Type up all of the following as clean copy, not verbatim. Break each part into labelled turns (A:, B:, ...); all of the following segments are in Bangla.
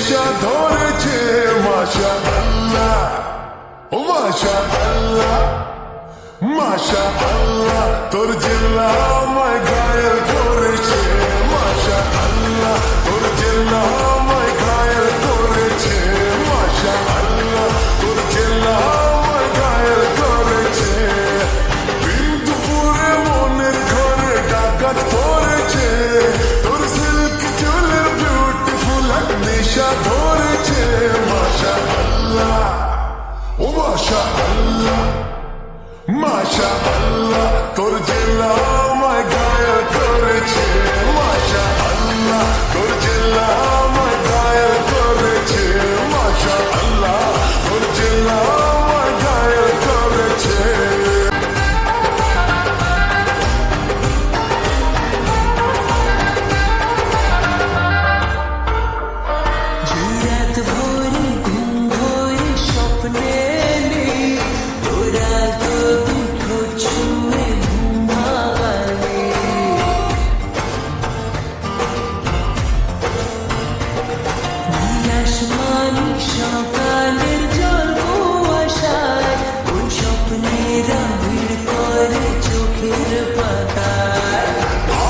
A: নেশা ধরেছে মাশাআল্লাহ, ও মাশাআল্লাহ, মাশাআল্লাহ, তোর জেল্লা আমায় ঘায়েল করেছে মাশাআল্লাহ, তোর জেল্লা আমায় ঘায়েল করেছে মাশাআল্লাহ, তোর জেল্লা আমায় ঘায়েল করেছে। দিন দুপুরে মনের ঘরে ডাকাত পড়েছে, তোর সিল্ক চুলের বিউটিফুল নেশা ধরেছে মাশাআল্লাহ, ও মাশাআল্লাহ, মাশাআল্লাহ, তোর জেল্লা আমায় ঘায়েল করেছে মাশাআল্লাহ, তোর জেল্লা আমায় ঘায়েল করেছে মাশাআল্লাহ, তোর জেল্লা আমায় ঘায়েল করেছে।
B: রাত ভোরে ঘুম ভোরে স্বপ্নে তোরা তো দুটো ছুঁয়ে ঘুম ভাঙালে। আসমানি সকালের জল কুয়াশায় কোন স্বপ্নেরা ভিড় করে চোখের পাতায়।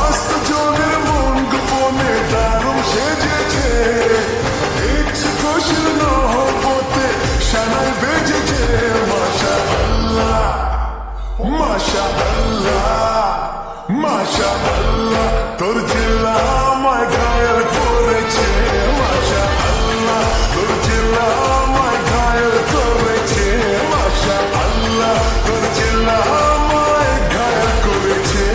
A: আস্ত জনের মন গোপনে দারুণ সেজেছে, ইচ্ছে খুশির নহবতে শানায় বেজেছে মাশাআল্লাহ, মাশাআল্লাহ, মাশাআল্লাহ, তোর জেল্লা আমায় ঘায়েল করেছে মাশাআল্লাহ, তোর জেল্লা আমায় ঘায়েল করেছে মাশাআল্লাহ, তোর জেল্লা আমায় ঘায়েল করেছে।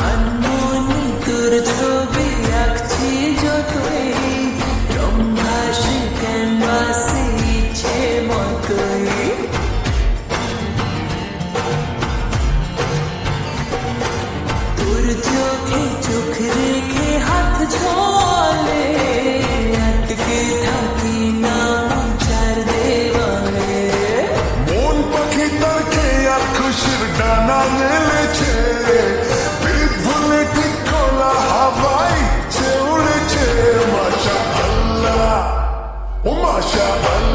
B: আনমনে তোর ছবি আঁকছি যতই, রং ভাসে ক্যানভাসে ইচ্ছে মতোই। তোর চোখে চোখ রেখে হাত ঝোলে আটকে থাকি না চার দেওয়ালে।
A: মন পাখি তার খেয়াল খুশির ডানা মেলেছে, ভুলে ঠিক খোলা হাওয়ায় সে উড়েছে মাশাআল্লাহ, ও মাশাআল্লাহ,